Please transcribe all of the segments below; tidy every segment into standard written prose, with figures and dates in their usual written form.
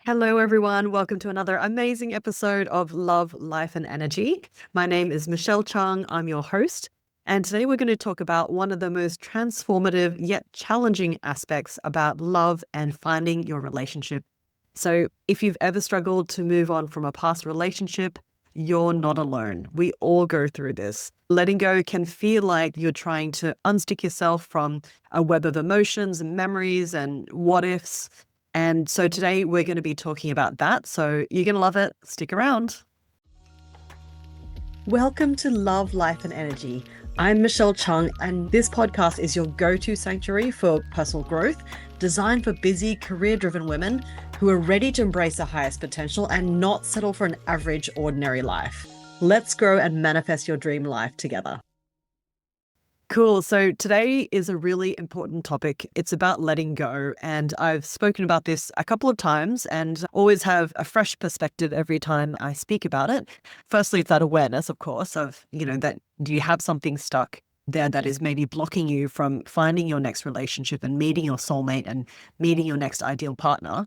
Hello, everyone. Welcome to another amazing episode of Love, Life, and Energy. My name is Michelle Chung. I'm your host. And today we're going to talk about one of the most transformative yet challenging aspects about love and finding your relationship. So, if you've ever struggled to move on from a past relationship, you're not alone. We all go through this. Letting go can feel like you're trying to unstick yourself from a web of emotions and memories and what ifs. And so today we're going to be talking about that. So you're going to love it. Stick around. Welcome to Love, Life, and Energy. I'm Michelle Chung, and this podcast is your go-to sanctuary for personal growth, designed for busy, career-driven women who are ready to embrace their highest potential and not settle for an average, ordinary life. Let's grow and manifest your dream life together. Cool. So today is a really important topic. It's about letting go. And I've spoken about this a couple of times and always have a fresh perspective every time I speak about it. Firstly, it's that awareness, of course, of, that do you have something stuck there that is maybe blocking you from finding your next relationship and meeting your soulmate and meeting your next ideal partner?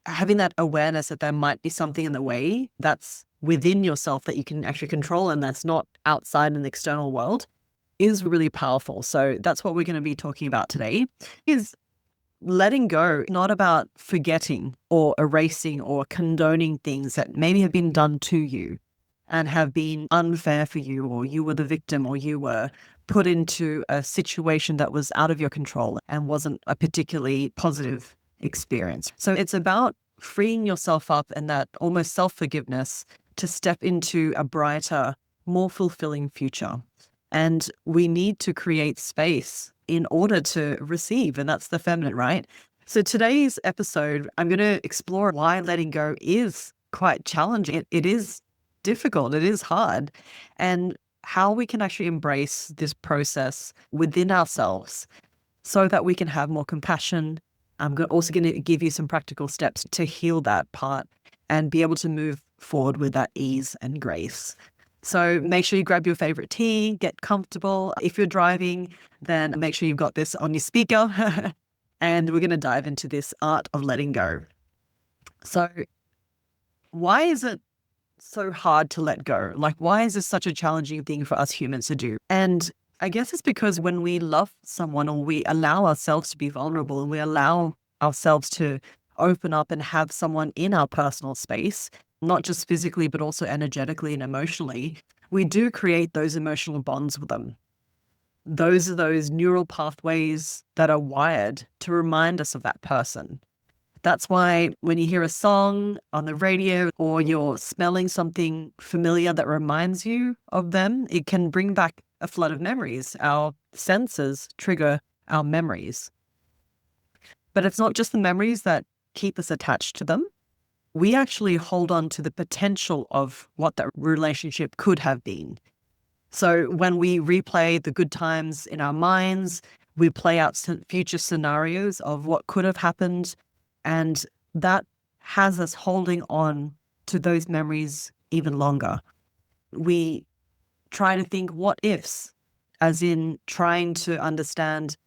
Having that awareness that there might be something in the way that's within yourself that you can actually control and that's not outside in the external world is really powerful. So that's what we're going to be talking about today is letting go, not about forgetting or erasing or condoning things that maybe have been done to you and have been unfair for you, or you were the victim, or you were put into a situation that was out of your control and wasn't a particularly positive experience. So it's about freeing yourself up and that almost self-forgiveness to step into a brighter, more fulfilling future. And we need to create space in order to receive, and that's the feminine, right? So today's episode, I'm going to explore why letting go is quite challenging. It is difficult, it is hard, and how we can actually embrace this process within ourselves so that we can have more compassion. I'm also going to give you some practical steps to heal that part and be able to move forward with that ease and grace. So make sure you grab your favorite tea, get comfortable. If you're driving, then make sure you've got this on your speaker. And we're going to dive into this art of letting go. So why is it so hard to let go? Like, why is this such a challenging thing for us humans to do? And I guess it's because when we love someone or we allow ourselves to be vulnerable and we allow ourselves to open up and have someone in our personal space, not just physically, but also energetically and emotionally, we do create those emotional bonds with them. Those are those neural pathways that are wired to remind us of that person. That's why when you hear a song on the radio or you're smelling something familiar that reminds you of them, it can bring back a flood of memories. Our senses trigger our memories. But it's not just the memories that keep us attached to them. We actually hold on to the potential of what that relationship could have been. So when we replay the good times in our minds, we play out future scenarios of what could have happened. And that has us holding on to those memories even longer. We try to think what ifs, as in trying to understand,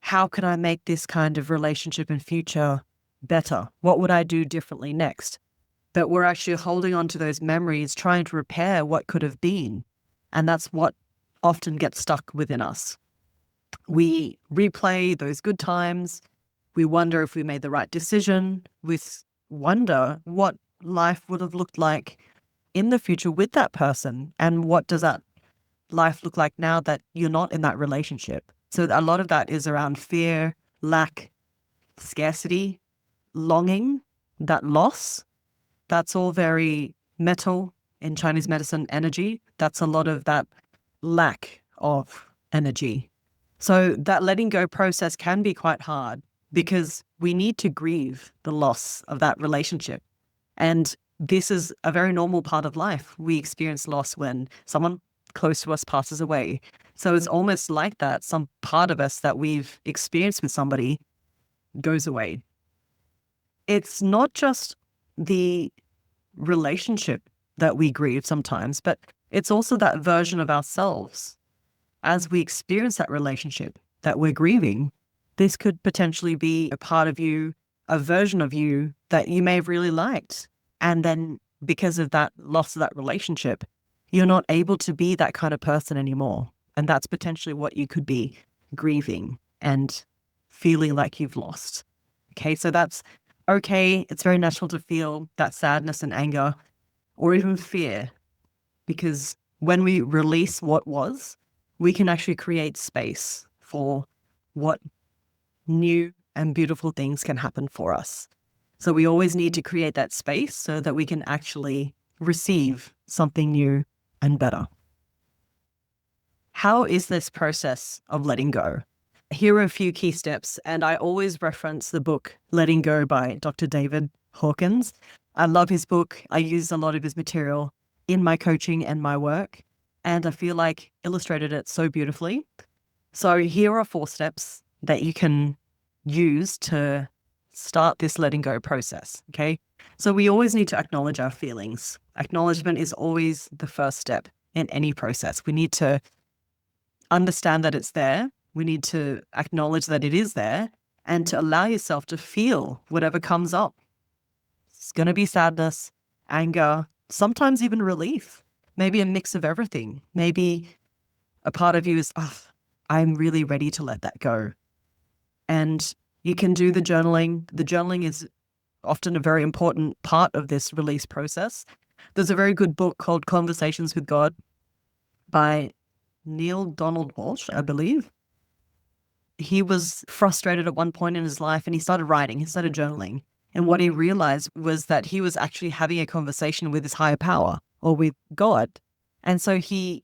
how can I make this kind of relationship in future better? What would I do differently next? But we're actually holding on to those memories, trying to repair what could have been. And that's what often gets stuck within us. We replay those good times. We wonder if we made the right decision. We wonder what life would have looked like in the future with that person. And what does that life look like now that you're not in that relationship? So a lot of that is around fear, lack, scarcity, longing, that loss. That's all very metal in Chinese medicine energy. That's a lot of that lack of energy. So that letting go process can be quite hard because we need to grieve the loss of that relationship. And this is a very normal part of life. We experience loss when someone close to us passes away. So it's almost like that. Some part of us that we've experienced with somebody goes away. It's not just the relationship that we grieve sometimes, but it's also that version of ourselves. As we experience that relationship that we're grieving, this could potentially be a part of you a version of you that you may have really liked. And then because of that loss of that relationship, you're not able to be that kind of person anymore. And that's potentially what you could be grieving and feeling like you've lost. Okay, so that's okay. It's very natural to feel that sadness and anger or even fear, because when we release what was, we can actually create space for what new and beautiful things can happen for us. So we always need to create that space so that we can actually receive something new and better. How is this process of letting go? Here are a few key steps, and I always reference the book Letting Go by Dr. David Hawkins. I love his book. I use a lot of his material in my coaching and my work, and I feel like illustrated it so beautifully. So here are 4 steps that you can use to start this letting go process, okay? So we always need to acknowledge our feelings. Acknowledgement is always the first step in any process. We need to understand that it's there. We need to acknowledge that it is there and to allow yourself to feel whatever comes up. It's going to be sadness, anger, sometimes even relief, maybe a mix of everything. Maybe a part of you is, oh, I'm really ready to let that go. And you can do the journaling. The journaling is often a very important part of this release process. There's a very good book called Conversations with God by Neil Donald Walsh, I believe. He was frustrated at one point in his life and he started writing, he started journaling. And what he realized was that he was actually having a conversation with his higher power or with God. And so he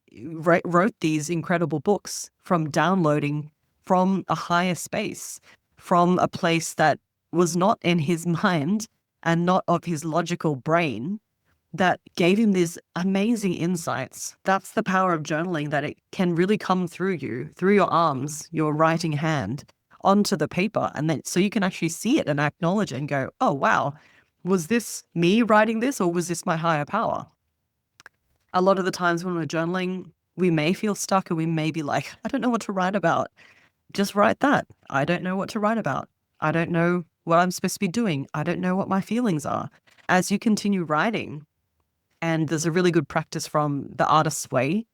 wrote these incredible books from downloading from a higher space, from a place that was not in his mind and not of his logical brain, that gave him these amazing insights. That's the power of journaling, that it can really come through you, through your arms, your writing hand, onto the paper. And then so you can actually see it and acknowledge it and go, oh, wow, was this me writing this or was this my higher power? A lot of the times when we're journaling, we may feel stuck and we may be like, I don't know what to write about. Just write that. I don't know what to write about. I don't know what I'm supposed to be doing. I don't know what my feelings are. As you continue writing, and there's a really good practice from The Artist's Way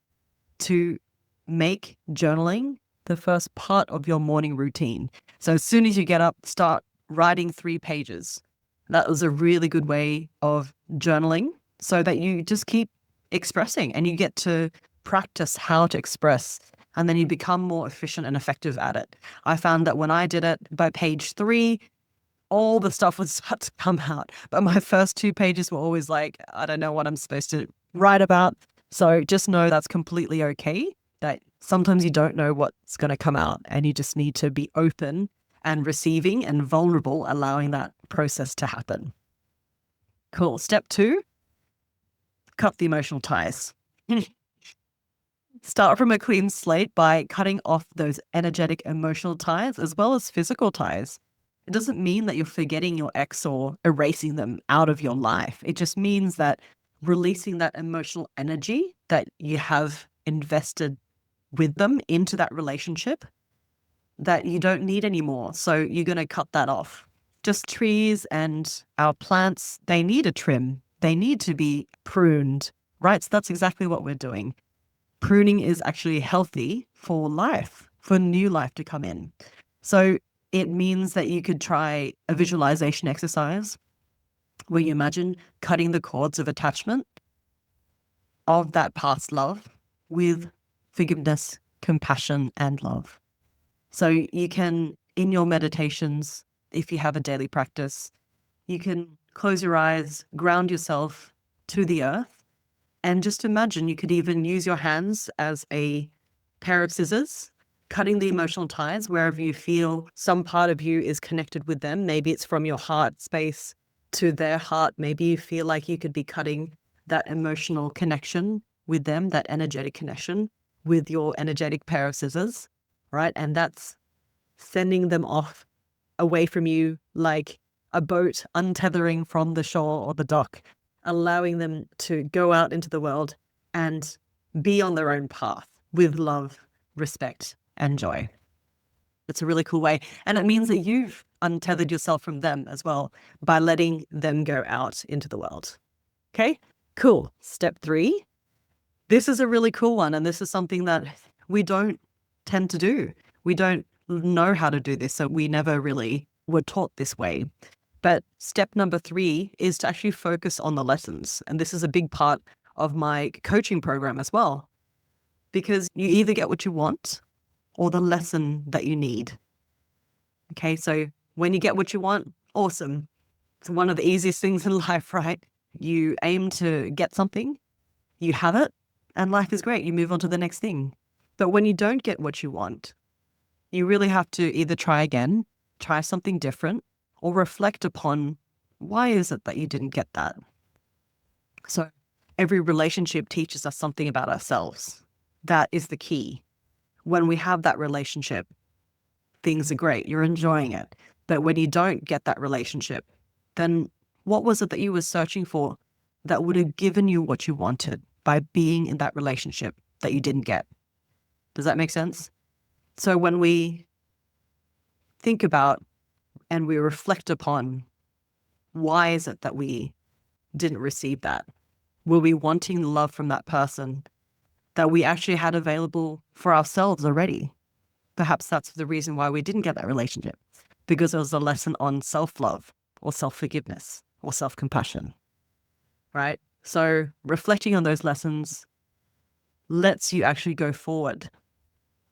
to make journaling the first part of your morning routine. So as soon as you get up, start writing 3 pages. That was a really good way of journaling so that you just keep expressing and you get to practice how to express, and then you become more efficient and effective at it. I found that when I did it, by page 3, all the stuff would start to come out. But my first 2 pages were always like, I don't know what I'm supposed to write about. So just know that's completely okay, that sometimes you don't know what's going to come out and you just need to be open and receiving and vulnerable, allowing that process to happen. Cool. Step 2, cut the emotional ties. Start from a clean slate by cutting off those energetic emotional ties as well as physical ties. It doesn't mean that you're forgetting your ex or erasing them out of your life. It just means that releasing that emotional energy that you have invested with them into that relationship that you don't need anymore. So you're going to cut that off. Just trees and our plants, they need a trim. They need to be pruned, right? So that's exactly what we're doing. Pruning is actually healthy for life, for new life to come in. So it means that you could try a visualization exercise where you imagine cutting the cords of attachment of that past love with forgiveness, compassion, and love. So you can, in your meditations, if you have a daily practice, you can close your eyes, ground yourself to the earth, and just imagine you could even use your hands as a pair of scissors, cutting the emotional ties wherever you feel some part of you is connected with them. Maybe it's from your heart space to their heart. Maybe you feel like you could be cutting that emotional connection with them, that energetic connection with your energetic pair of scissors, right? And that's sending them off away from you like a boat untethering from the shore or the dock, allowing them to go out into the world and be on their own path with love, respect, and joy. It's a really cool way. And it means that you've untethered yourself from them as well by letting them go out into the world. Okay, cool. Step 3. This is a really cool one. And this is something that we don't tend to do. We don't know how to do this. So we never really were taught this way. But step number 3 is to actually focus on the lessons. And this is a big part of my coaching program as well, because you either get what you want or the lesson that you need. Okay, so when you get what you want, awesome. It's one of the easiest things in life, right? You aim to get something, you have it, and life is great. You move on to the next thing. But when you don't get what you want, you really have to either try again, try something different, or reflect upon why is it that you didn't get that? So every relationship teaches us something about ourselves. That is the key. When we have that relationship, things are great. You're enjoying it. But when you don't get that relationship, then what was it that you were searching for that would have given you what you wanted by being in that relationship that you didn't get? Does that make sense? So when we think about and we reflect upon why is it that we didn't receive that? Were we wanting love from that person that we actually had available for ourselves already? Perhaps that's the reason why we didn't get that relationship, because it was a lesson on self-love or self-forgiveness or self-compassion, right? So reflecting on those lessons lets you actually go forward.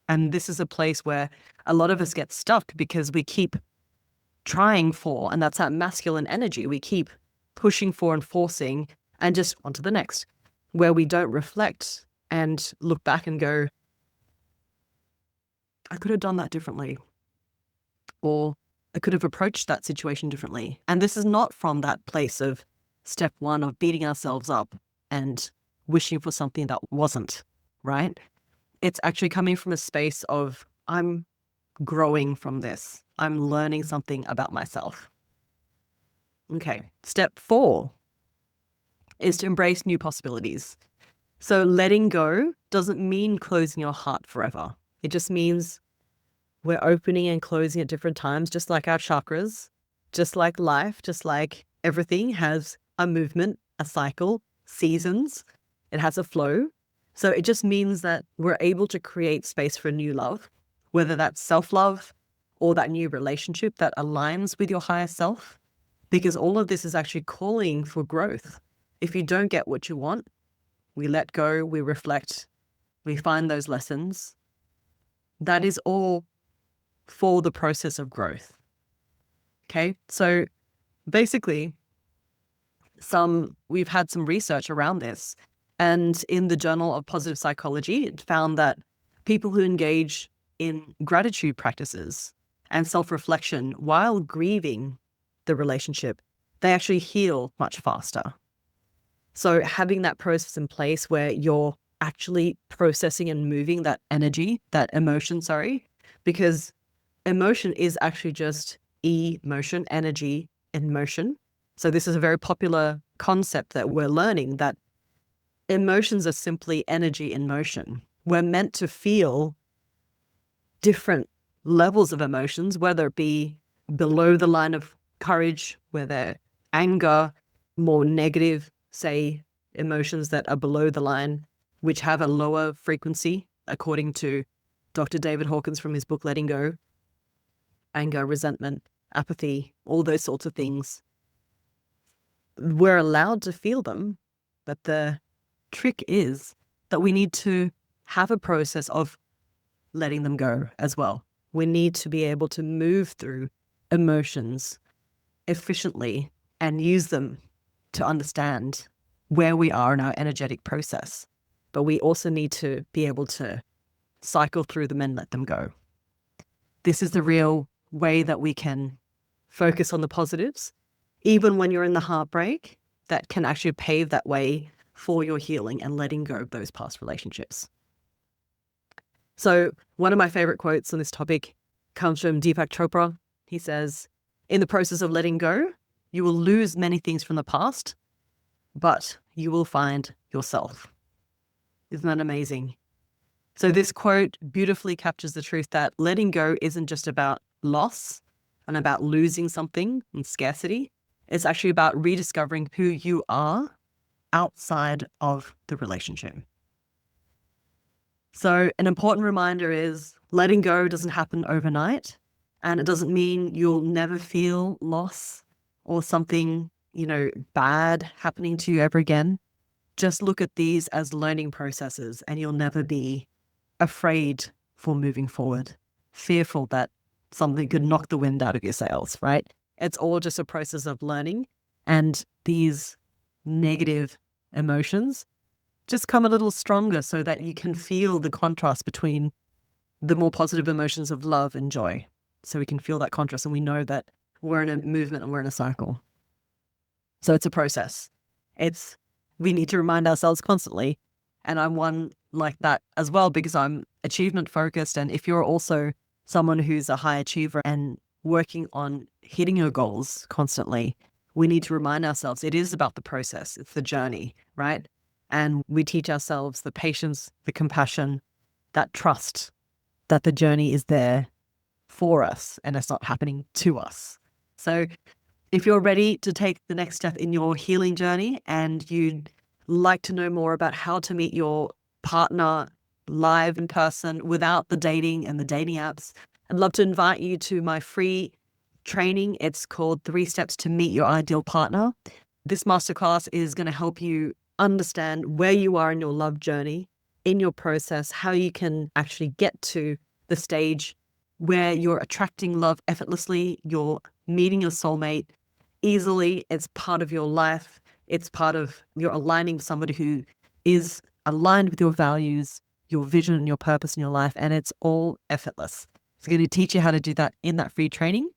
And this is a place where a lot of us get stuck because we keep trying for, and that's that masculine energy. We keep pushing for and forcing and just on to the next, where we don't reflect and look back and go, I could have done that differently, or I could have approached that situation differently. And this is not from that place of step 1 of beating ourselves up and wishing for something that wasn't, right? It's actually coming from a space of I'm growing from this. I'm learning something about myself. Okay, step 4 is to embrace new possibilities. So letting go doesn't mean closing your heart forever. It just means we're opening and closing at different times, just like our chakras, just like life, just like everything has a movement, a cycle, seasons. It has a flow. So it just means that we're able to create space for new love, whether that's self-love or that new relationship that aligns with your higher self, because all of this is actually calling for growth. If you don't get what you want, we let go, we reflect, we find those lessons. That is all for the process of growth. Okay, so basically, we've had some research around this, and in the Journal of Positive Psychology, it found that people who engage in gratitude practices and self-reflection while grieving the relationship, they actually heal much faster. So having that process in place where you're actually processing and moving that energy, that emotion, because emotion is actually just emotion, energy in motion. So this is a very popular concept that we're learning, that emotions are simply energy in motion. We're meant to feel different levels of emotions, whether it be below the line of courage, whether anger, more negative, say, emotions that are below the line, which have a lower frequency, according to Dr. David Hawkins from his book, Letting Go, anger, resentment, apathy, all those sorts of things. We're allowed to feel them, but the trick is that we need to have a process of letting them go as well. We need to be able to move through emotions efficiently and use them to understand where we are in our energetic process. But we also need to be able to cycle through them and let them go. This is the real way that we can focus on the positives, even when you're in the heartbreak, that can actually pave that way for your healing and letting go of those past relationships. So one of my favorite quotes on this topic comes from Deepak Chopra. He says, in the process of letting go, you will lose many things from the past, but you will find yourself. Isn't that amazing? So this quote beautifully captures the truth that letting go isn't just about loss, and about losing something and scarcity. It's actually about rediscovering who you are outside of the relationship. So an important reminder is letting go doesn't happen overnight, and it doesn't mean you'll never feel loss or something, bad happening to you ever again. Just look at these as learning processes, and you'll never be afraid for moving forward, fearful that something could knock the wind out of your sails, right? It's all just a process of learning, and these negative emotions just come a little stronger so that you can feel the contrast between the more positive emotions of love and joy. So we can feel that contrast, and we know that we're in a movement and we're in a cycle. So it's a process. We need to remind ourselves constantly. And I'm one like that as well, because I'm achievement focused. And if you're also someone who's a high achiever and working on hitting your goals constantly, we need to remind ourselves it is about the process. It's the journey, right? And we teach ourselves the patience, the compassion, that trust that the journey is there for us and it's not happening to us. So if you're ready to take the next step in your healing journey and you'd like to know more about how to meet your partner live in person without the dating and the dating apps, I'd love to invite you to my free training. It's called 3 Steps to Meet Your Ideal Partner. This masterclass is going to help you understand where you are in your love journey, in your process, how you can actually get to the stage where you're attracting love effortlessly, you're meeting your soulmate easily. It's part of your life. It's part of you're aligning with somebody who is aligned with your values, your vision, and your purpose in your life. And it's all effortless. It's going to teach you how to do that in that free training.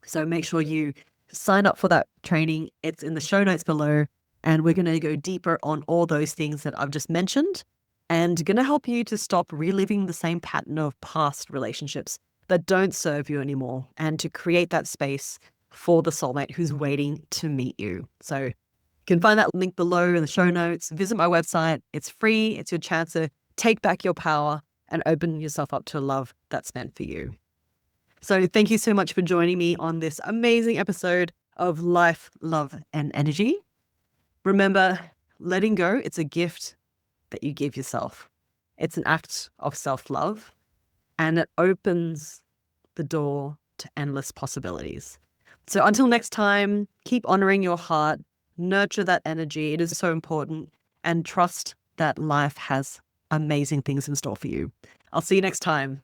So make sure you sign up for that training. It's in the show notes below. And we're going to go deeper on all those things that I've just mentioned and going to help you to stop reliving the same pattern of past relationships that don't serve you anymore and to create that space for the soulmate who's waiting to meet you. So you can find that link below in the show notes. Visit my website. It's free. It's your chance to take back your power and open yourself up to a love that's meant for you. So thank you so much for joining me on this amazing episode of Life, Love, and Energy. Remember, letting go, it's a gift that you give yourself. It's an act of self-love, and it opens the door to endless possibilities. So until next time, keep honoring your heart, nurture that energy. It is so important, and trust that life has amazing things in store for you. I'll see you next time.